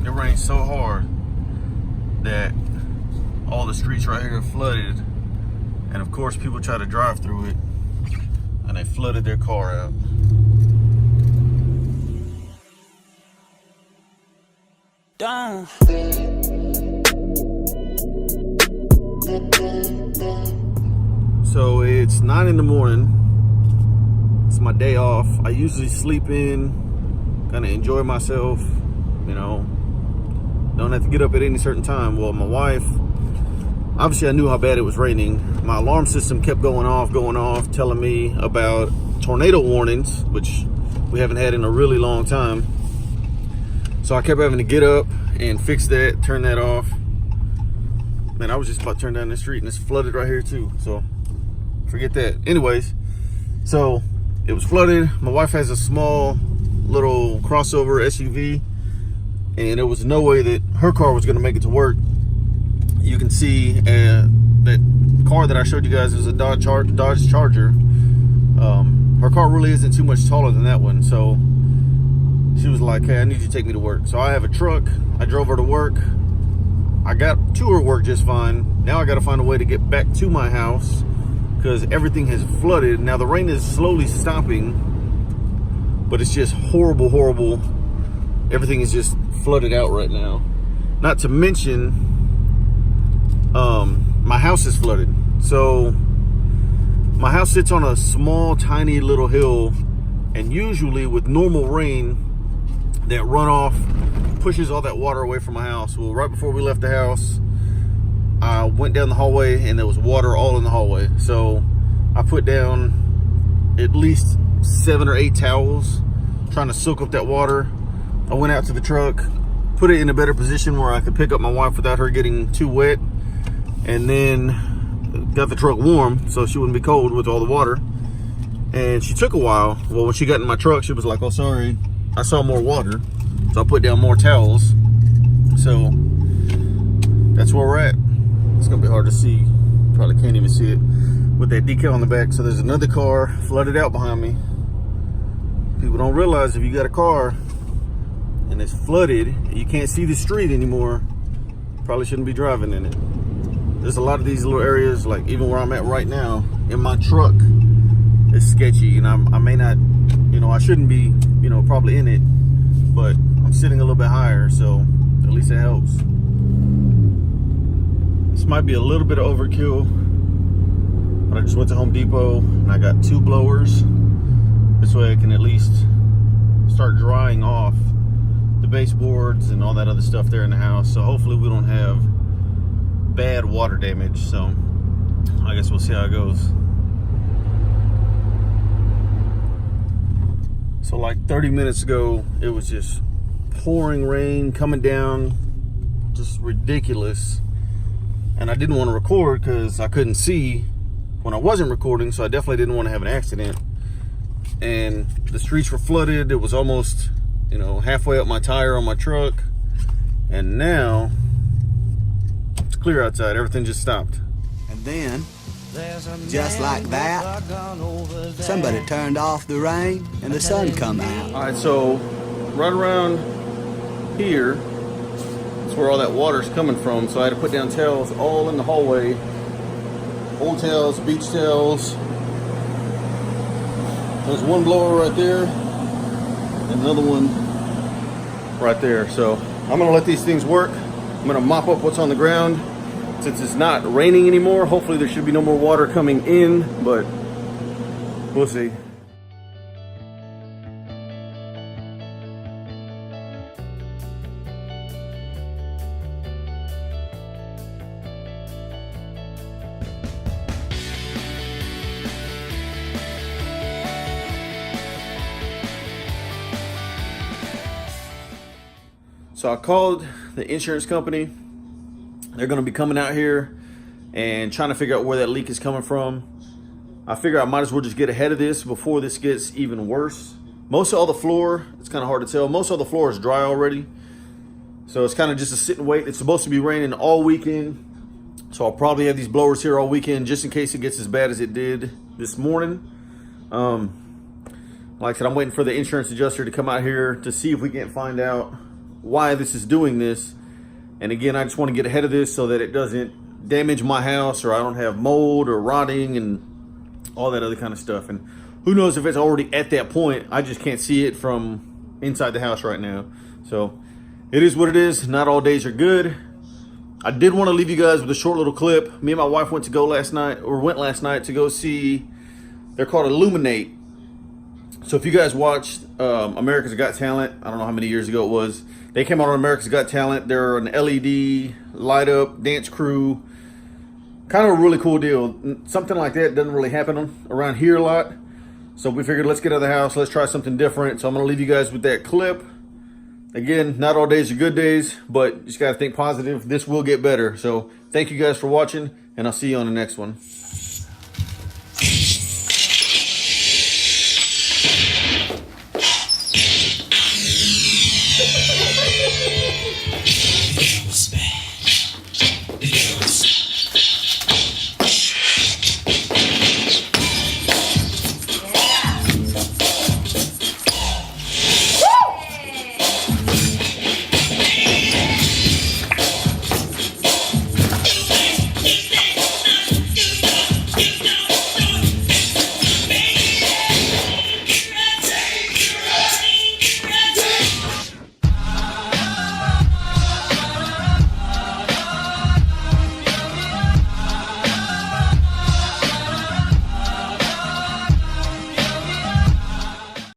it rained so hard that all the streets right here are flooded. And of course, people try to drive through it and they flooded their car out. Down. So it's 9 in the morning. It's my day off. I usually sleep in, kind of enjoy myself, you know. Don't have to get up at any certain time. Well, my wife, obviously I knew how bad it was raining. My alarm system kept going off, telling me about tornado warnings, which we haven't had in a really long time. So I kept having to get up and fix that, turn that off. Man, I was just about to turn down the street and it's flooded right here too. So forget that. Anyways, so it was flooded. My wife has a small little crossover SUV and there was no way that her car was gonna make it to work. You can see that car that I showed you guys is a Dodge Charger. Her car really isn't too much taller than that one. So she was like, hey, I need you to take me to work. So I have a truck. I drove her to work. I got to her work just fine. Now I got to find a way to get back to my house because everything has flooded. Now the rain is slowly stopping, but it's just horrible, horrible. Everything is just flooded out right now. Not to mention, my house is flooded. So my house sits on a small, tiny little hill, and usually with normal rain, that runoff pushes all that water away from my house. Well, right before we left the house, I went down the hallway and there was water all in the hallway. So I put down at least 7 or 8 towels trying to soak up that water. I went out to the truck, put it in a better position where I could pick up my wife without her getting too wet, and then got the truck warm so she wouldn't be cold with all the water. And she took a while. Well, when she got in my truck, she was like, oh, sorry, I saw more water. So I put down more towels. So that's where we're at. It's gonna be hard to see. Probably can't even see it with that decal on the back. So there's another car flooded out behind me. People don't realize if you got a car and it's flooded, you can't see the street anymore, probably shouldn't be driving in it. There's a lot of these little areas, like even where I'm at right now, in my truck, it's sketchy, and I may not, you know, I shouldn't be, you know, probably in it, but I'm sitting a little bit higher, so at least it helps. This might be a little bit of overkill, but I just went to Home Depot and I got 2 blowers. This way I can at least start drying off the baseboards and all that other stuff there in the house. So hopefully we don't have bad water damage. So I guess we'll see how it goes. So like 30 minutes ago, it was just pouring rain coming down, just ridiculous. And I didn't want to record because I couldn't see when I wasn't recording, so I definitely didn't want to have an accident. And the streets were flooded. It was almost, you know, halfway up my tire on my truck. And now it's clear outside. Everything just stopped. And then, just like that, somebody turned off the rain and the sun come out. All right, so right around here, that's where all that water's coming from. So I had to put down towels all in the hallway. Old towels, beach towels. There's one blower right there, and another one right there. So I'm gonna let these things work. I'm gonna mop up what's on the ground. Since it's not raining anymore, hopefully there should be no more water coming in, but we'll see. So I called the insurance company. They're gonna be coming out here and trying to figure out where that leak is coming from. I figure I might as well just get ahead of this before this gets even worse. Most of all the floor, it's kind of hard to tell. Most of the floor is dry already. So it's kind of just a sit and wait. It's supposed to be raining all weekend. So I'll probably have these blowers here all weekend just in case it gets as bad as it did this morning. Like I said, I'm waiting for the insurance adjuster to come out here to see if we can't find out why this is doing this. And again, I just want to get ahead of this so that it doesn't damage my house, or I don't have mold or rotting and all that other kind of stuff. And who knows if it's already at that point. I just can't see it from inside the house right now. So it is what it is. Not all days are good. I did want to leave you guys with a short little clip. Me and my wife went last night to go see, they're called Illuminate. So if you guys watched America's Got Talent, I don't know how many years ago it was, they came out on America's Got Talent. They're an LED light up dance crew. Kind of a really cool deal. Something like that doesn't really happen around here a lot. So we figured, let's get out of the house, let's try something different. So I'm going to leave you guys with that clip. Again, not all days are good days, but you just got to think positive. This will get better. So thank you guys for watching, and I'll see you on the next one.